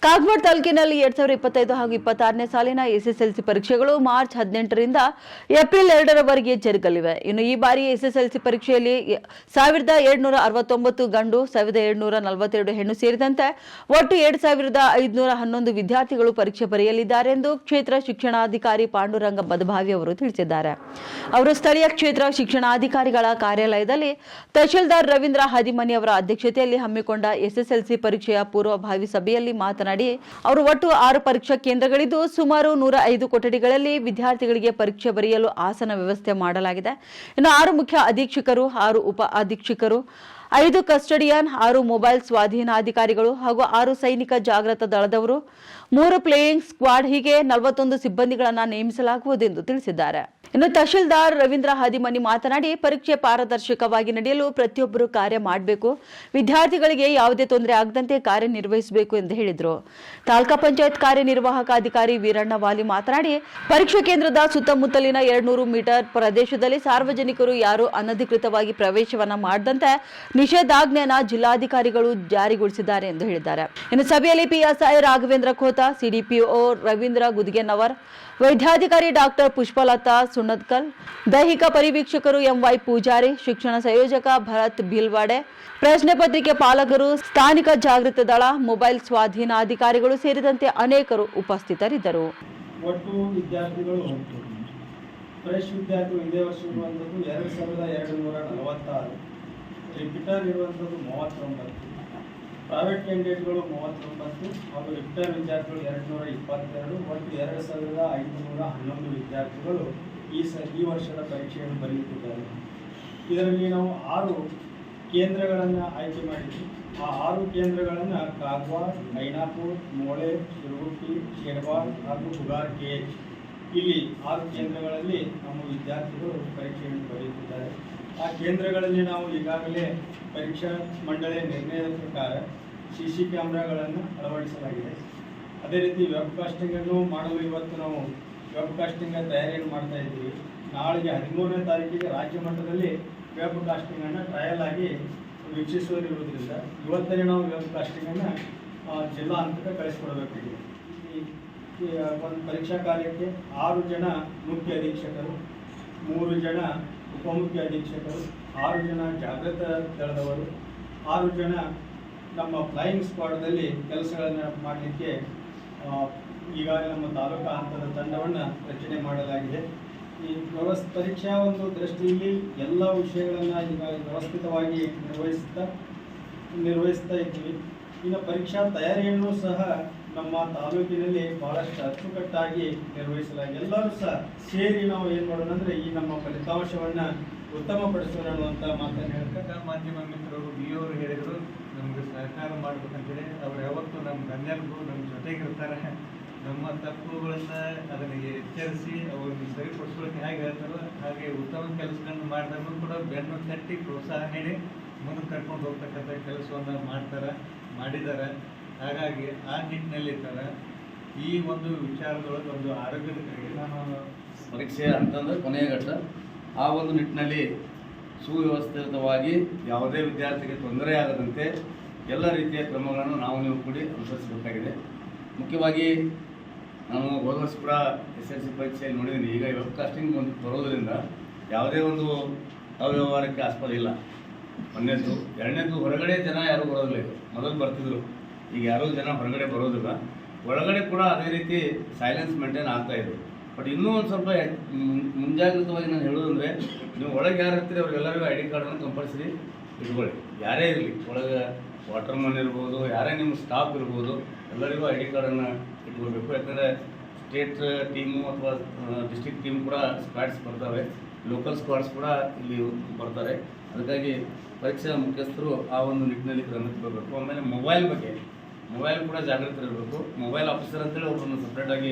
ಕಾಗವಾಡ ತಾಲೂಕಿನಲ್ಲಿ 2025 ಹಾಗೂ 26ನೇ ಸಾಲಿನ ಎಸ್ಎಸ್ಎಲ್ಸಿ ಪರೀಕ್ಷೆಗಳು ಮಾರ್ಚ್ 18ರಿಂದ ಏಪ್ರಿಲ್ 2ರವರೆಗೆ ಜರುಗಲಿವೆ. ಇನ್ನು ಈ ಬಾರಿ ಎಸ್ಎಸ್ಎಲ್ಸಿ ಪರೀಕ್ಷೆಯಲ್ಲಿ 1769 ಗಂಡು 1742 ಹೆಣ್ಣು ಸೇರಿದಂತೆ ಒಟ್ಟು 7511 ವಿದ್ಯಾರ್ಥಿಗಳು ಪರೀಕ್ಷೆ ಬರೆಯಲಿದ್ದಾರೆ ಎಂದು ಕ್ಷೇತ್ರ ಶಿಕ್ಷಣಾಧಿಕಾರಿ ಪಾಂಡುರಂಗ ಬದಭಾವಿ ಅವರು ತಿಳಿಸಿದ್ದಾರೆ. ಅವರು ಸ್ಥಳೀಯ ಕ್ಷೇತ್ರ ಶಿಕ್ಷಣಾಧಿಕಾರಿಗಳ ಕಾರ್ಯಾಲಯದಲ್ಲಿ ತಹಶೀಲ್ದಾರ್ ರವೀಂದ್ರ ಹಾದಿಮನಿ ಅವರ ಅಧ್ಯಕ್ಷತೆಯಲ್ಲಿ ಹಮ್ಮಿಕೊಂಡ ಎಸ್ಎಸ್ಎಲ್ಸಿ ಪರೀಕ್ಷೆಯ ಪೂರ್ವಭಾವಿ ಸಭೆಯಲ್ಲಿ ಮಾತನಾಡಿ ಅವರು ಒಟ್ಟು 6 ಪರೀಕ್ಷಾ ಕೇಂದ್ರಗಳಿದ್ದು ಸುಮಾರು 105 ಕೊಠಡಿಗಳಲ್ಲಿ ವಿದ್ಯಾರ್ಥಿಗಳಿಗೆ ಪರೀಕ್ಷೆ ಬರೆಯಲು ಆಸನ ವ್ಯವಸ್ಥೆ ಮಾಡಲಾಗಿದೆ. ಇನ್ನು 6 ಮುಖ್ಯ ಅಧೀಕ್ಷಕರು, 6 ಉಪ ಅಧೀಕ್ಷಕರು, 5 ಕಸ್ಟಡಿಯನ್, 6 ಮೊಬೈಲ್ ಸ್ವಾಧೀನಾಧಿಕಾರಿಗಳು ಹಾಗೂ 6 ಸೈನಿಕ ಜಾಗೃತ ದಳದವರು, 3 ಪ್ಲೇಯಿಂಗ್ ಸ್ಕ್ವಾಡ್ ಹೀಗೆ 41 ಸಿಬ್ಬಂದಿಗಳನ್ನು ನೇಮಿಸಲಾಗುವುದು ಎಂದು ತಿಳಿಸಿದ್ದಾರೆ. ಇನ್ನು ತಹಶೀಲ್ದಾರ್ ರವೀಂದ್ರ ಹಾದಿಮನಿ ಮಾತನಾಡಿ ಪರೀಕ್ಷೆ ಪಾರದರ್ಶಕವಾಗಿ ನಡೆಯಲು ಪ್ರತಿಯೊಬ್ಬರು ಕಾರ್ಯ ಮಾಡಬೇಕು, ವಿದ್ಯಾರ್ಥಿಗಳಿಗೆ ಯಾವುದೇ ತೊಂದರೆ ಆಗದಂತೆ ಕಾರ್ಯನಿರ್ವಹಿಸಬೇಕು ಎಂದು ಹೇಳಿದರು. ತಾಲೂಕಾ ಪಂಚಾಯತ್ ಕಾರ್ಯನಿರ್ವಾಹಕ ಅಧಿಕಾರಿ ವೀರಣ್ಣ ವಾಲಿ ಮಾತನಾಡಿ ಪರೀಕ್ಷಾ ಕೇಂದ್ರದ ಸುತ್ತಮುತ್ತಲಿನ 200 ಮೀಟರ್ ಪ್ರದೇಶದಲ್ಲಿ ಸಾರ್ವಜನಿಕರು ಯಾರು ಅನಧಿಕೃತವಾಗಿ ಪ್ರವೇಶವನ್ನ ಮಾಡದಂತೆ ನಿಷೇಧಾಜ್ಞೆಯನ್ನು ಜಿಲ್ಲಾಧಿಕಾರಿಗಳು ಜಾರಿಗೊಳಿಸಿದ್ದಾರೆ ಎಂದು ಹೇಳಿದ್ದಾರೆ. ಇನ್ನು ಸಭೆಯಲ್ಲಿ ಪಿಎಸ್ಐ ರಾಘವೇಂದ್ರ ಖೋತಾ, ಸಿಡಿಪಿಒ ರವೀಂದ್ರ ಗುದಿಗೆನವರ್, ವೈದ್ಯಾಧಿಕಾರಿ ಡಾಕ್ಟರ್ ಪುಷ್ಪಲತಾ ಸುಣ್ಣದ್ಕಲ್, ದೈಹಿಕ ಪರಿವೀಕ್ಷಕರು ಎಂವೈ ಪೂಜಾರಿ, ಶಿಕ್ಷಣ ಸಂಯೋಜಕ ಭರತ್ ಬಿಲ್ವಾಡೆ, ಪ್ರಶ್ನೆ ಪತ್ರಿಕೆ ಪಾಲಕರು, ಸ್ಥಾನಿಕ ಜಾಗೃತ ದಳ, ಮೊಬೈಲ್ ಸ್ವಾಧೀನಾಧಿಕಾರಿಗಳು ಸೇರಿದಂತೆ ಅನೇಕರು ಉಪಸ್ಥಿತರಿದ್ದರು. ಒಟ್ಟು ವಿದ್ಯಾರ್ಥಿಗಳು ಫ್ರೆಶ್ ವಿದ್ಯಾರ್ಥಿಗಳು ಇದೇ ವರ್ಷ ಇರುವಂಥದ್ದು 2246, ರಿಪೀಟರ್ ಇರುವಂಥದ್ದು 39, ಪ್ರೈವೇಟ್ ಕ್ಯಾಂಡಿಡೇಟ್ಗಳು 39 ಹಾಗೂ ರಿಪೀಟರ್ ವಿದ್ಯಾರ್ಥಿಗಳು 222, ಒಟ್ಟು 2511 ವಿದ್ಯಾರ್ಥಿಗಳು ಈ ವರ್ಷದ ಪರೀಕ್ಷೆಯನ್ನು ಬರೆಯುತ್ತಿದ್ದಾರೆ. ಇದರಲ್ಲಿ ನಾವು 6 ಕೇಂದ್ರಗಳನ್ನು ಆಯ್ಕೆ ಮಾಡಿದ್ವಿ. ಆ 6 ಕೇಂದ್ರಗಳನ್ನು ಕಾಗವಾಡ, ಐನಾಪುರ, ಮೋಳೆ, ಶಿರಗುಪ್ಪಿ, ಶೇರ್ವಾಡ ಹಾಗೂ ಹುಗಾರ್ KH ಇಲ್ಲಿ 6 ಕೇಂದ್ರಗಳಲ್ಲಿ ನಮ್ಮ ವಿದ್ಯಾರ್ಥಿಗಳು ಪರೀಕ್ಷೆಯನ್ನು ಬರೆಯುತ್ತಿದ್ದಾರೆ. ಆ ಕೇಂದ್ರಗಳಲ್ಲಿ ನಾವು ಈಗಾಗಲೇ ಪರೀಕ್ಷಾ ಮಂಡಳಿ ನಿರ್ಣಯದ ಪ್ರಕಾರ CC ಕ್ಯಾಮ್ರಾಗಳನ್ನು ಅಳವಡಿಸಲಾಗಿದೆ. ಅದೇ ರೀತಿ ವೆಬ್ ಕಾಸ್ಟಿಂಗನ್ನು ಮಾಡಲು ಇವತ್ತು ನಾವು ವೆಬ್ ಕಾಸ್ಟಿಂಗ್ ತಯಾರಿಯನ್ನು ಮಾಡ್ತಾ ಇದ್ದೀವಿ. ನಾಳೆಗೆ 13ನೇ ತಾರೀಕಿಗೆ ರಾಜ್ಯ ಮಟ್ಟದಲ್ಲಿ ವೆಬ್ ಕಾಸ್ಟಿಂಗನ್ನು ಟ್ರಯಲ್ ಆಗಿ ವೀಕ್ಷಿಸುವುದಿರುವುದರಿಂದ ಇವತ್ತನೇ ನಾವು ವೆಬ್ ಕಾಸ್ಟಿಂಗನ್ನು ಜಿಲ್ಲಾ ಹಂತಕ್ಕೆ ಕಳಿಸಿಕೊಡಬೇಕಾಗಿದೆ. ಈ ಒಂದು ಪರೀಕ್ಷಾ ಕಾರ್ಯಕ್ಕೆ 6 ಜನ ಮುಖ್ಯ ಅಧೀಕ್ಷಕರು, 3 ಜನ ಉಪಮುಖ್ಯ ಅಧೀಕ್ಷಕರು, 6 ಜನ ಜಾಗೃತ ದಳದವರು, 6 ಜನ ನಮ್ಮ ಫ್ಲೈಯಿಂಗ್ ಸ್ಕ್ವಾಡ್ದಲ್ಲಿ ಕೆಲಸಗಳನ್ನು ಮಾಡಲಿಕ್ಕೆ ಈಗಾಗಲೇ ನಮ್ಮ ತಾಲೂಕಾ ಹಂತದ ತಂಡವನ್ನು ರಚನೆ ಮಾಡಲಾಗಿದೆ. ಈ ಪರೀಕ್ಷಾ ಒಂದು ದೃಷ್ಟಿಯಲ್ಲಿ ಎಲ್ಲ ವಿಷಯಗಳನ್ನು ಈಗ ವ್ಯವಸ್ಥಿತವಾಗಿ ನಿರ್ವಹಿಸ್ತಾ ಇದ್ದೀವಿ. ಇನ್ನು ಪರೀಕ್ಷಾ ತಯಾರಿಯನ್ನು ಸಹ ನಮ್ಮ ತಾಲೂಕಿನಲ್ಲಿ ಬಹಳಷ್ಟು ಅಚ್ಚುಕಟ್ಟಾಗಿ ನಿರ್ವಹಿಸಲಾಗಿದೆ. ಎಲ್ಲರೂ ಸಹ ಸೇರಿ ನಾವು ಏನು ಮಾಡೋಣ ಅಂದರೆ ಈ ನಮ್ಮ ಫಲಿತಾಂಶವನ್ನು ಉತ್ತಮಪಡಿಸೋಣ ಅನ್ನುವಂಥ ಮಾತನ್ನು ಹೇಳ್ತಕ್ಕ ಮಾಧ್ಯಮ ಮಿತ್ರರು ಅವರು ಹೇಳಿದರು ನಮಗೆ ಸಹಕಾರ ಮಾಡ್ಬೇಕಂತೇಳಿ. ಅವ್ರು ಯಾವತ್ತೂ ನಮ್ಮ ಗಣ್ಯರಿಗೂ ನಮ್ಮ ಜೊತೆಗಿರ್ತಾರೆ. ನಮ್ಮ ತಪ್ಪುಗಳನ್ನು ಅದನ್ನು ಎಚ್ಚರಿಸಿ ಅವ್ರನ್ನ ಸರಿಪಡಿಸೋಕೆ ಹೇಗೆ ಹೇಳ್ತಾರೋ ಹಾಗೆ ಉತ್ತಮ ಕೆಲಸಗಳನ್ನು ಮಾಡಿದಾಗೂ ಕೂಡ ಬೆನ್ನು ತಟ್ಟಿ ಪ್ರೋತ್ಸಾಹ ನೀಡಿ ಮುಂದೆ ಕರ್ಕೊಂಡು ಹೋಗ್ತಕ್ಕಂಥ ಕೆಲಸವನ್ನು ಮಾಡಿದ್ದಾರೆ. ಹಾಗಾಗಿ ಆ ನಿಟ್ಟಿನಲ್ಲಿ ಇರ್ತಾರೆ. ಈ ಒಂದು ವಿಚಾರದೊಳಗೆ ಒಂದು ಆರೋಗ್ಯದ ಕಡೆಗೆ ನಾನು ಪರೀಕ್ಷೆ ಅಂತಂದ್ರೆ ಕೊನೆಯ ಘಟ್ಟ. ಆ ಒಂದು ನಿಟ್ಟಿನಲ್ಲಿ ಸುವ್ಯವಸ್ಥಿತವಾಗಿ ಯಾವುದೇ ವಿದ್ಯಾರ್ಥಿಗೆ ತೊಂದರೆ ಆಗದಂತೆ ಎಲ್ಲ ರೀತಿಯ ಕ್ರಮಗಳನ್ನು ನೀವು ಕೂಡಿ ಅನುಸರಿಸಬೇಕಾಗಿದೆ. ಮುಖ್ಯವಾಗಿ ನಾನು ಹೋದ ವರ್ಷ ಕೂಡ SSLC ಪರೀಕ್ಷೆಯಲ್ಲಿ ನೋಡಿದ್ದೀನಿ. ಈಗ ವೆಬ್ ಕಾಸ್ಟಿಂಗ್ ಒಂದು ಬರೋದರಿಂದ ಯಾವುದೇ ಒಂದು ಅವ್ಯವಹಾರಕ್ಕೆ ಆಸ್ಪದ ಇಲ್ಲ. ಒಂದನೇದು. ಎರಡನೇದು, ಹೊರಗಡೆ ಜನ ಯಾರೂ ಬರೋದಿಲ್ಲ. ಇದು ಮೊದಲು ಬರ್ತಿದ್ರು, ಈಗ ಯಾರೂ ಜನ ಹೊರಗಡೆ ಬರೋದಿಲ್ಲ. ಒಳಗಡೆ ಕೂಡ ಅದೇ ರೀತಿ ಸೈಲೆನ್ಸ್ ಮೇಂಟೈನ್ ಆಗ್ತಾಯಿದೆ. ಬಟ್ ಇನ್ನೂ ಒಂದು ಸ್ವಲ್ಪ ಮುಂಜಾಗ್ರತವಾಗಿ ನಾನು ಹೇಳೋದಂದರೆ, ನೀವು ಒಳಗೆ ಯಾರು ಇರ್ತೀರಿ ಅವ್ರಿಗೆಲ್ಲರಿಗೂ ID ಕಾರ್ಡನ್ನು ಕಂಪಲ್ಸರಿ ಇಟ್ಕೊಳ್ಳಿ. ಯಾರೇ ಇರಲಿ, ಒಳಗೆ ವಾಟರ್ಮನ್ ಇರ್ಬೋದು, ಯಾರೇ ನಿಮ್ಮ ಸ್ಟಾಫ್ ಇರ್ಬೋದು, ಎಲ್ಲರಿಗೂ ID ಕಾರ್ಡನ್ನು ಇಟ್ಕೊಳ್ಬೇಕು. ಯಾಕಂದರೆ ಸ್ಟೇಟ್ ಟೀಮು ಅಥವಾ ಡಿಸ್ಟ್ರಿಕ್ಟ್ ಟೀಮ್ ಕೂಡ ಸ್ಕ್ವಾಡ್ಸ್ ಬರ್ತವೆ, ಲೋಕಲ್ ಸ್ಕ್ವಾಡ್ಸ್ ಕೂಡ ಇಲ್ಲಿ ಬರ್ತಾರೆ. ಅದಕ್ಕಾಗಿ ಪರೀಕ್ಷಾ ಮುಖ್ಯಸ್ಥರು ಆ ಒಂದು ನಿಟ್ಟಿನಲ್ಲಿ ಕ್ರಮ ತಗೋಬೇಕು. ಆಮೇಲೆ ಮೊಬೈಲ್ ಕೂಡ ಜಾಗೃತರಿರಬೇಕು. ಮೊಬೈಲ್ ಆಫೀಸರ್ ಅಂತೇಳಿ ಅವ್ರನ್ನ ಸಪ್ರೇಟಾಗಿ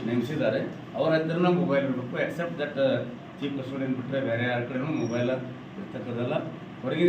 ನೇಮಿಸಿದ್ದಾರೆ. ಅವ್ರ ಹತ್ರನ ಮೊಬೈಲ್ ಇರಬೇಕು. ಎಕ್ಸೆಪ್ಟ್ ದಟ್ ಚೀಫ್ ಕಸ್ಟೋಡಿಯನ್ ಬಿಟ್ಟರೆ ಬೇರೆ ಯಾರ ಕಡೆನೂ ಮೊಬೈಲ್ ಇರ್ತಕ್ಕದ್ದಲ್ಲ. ಹೊರಗಿನ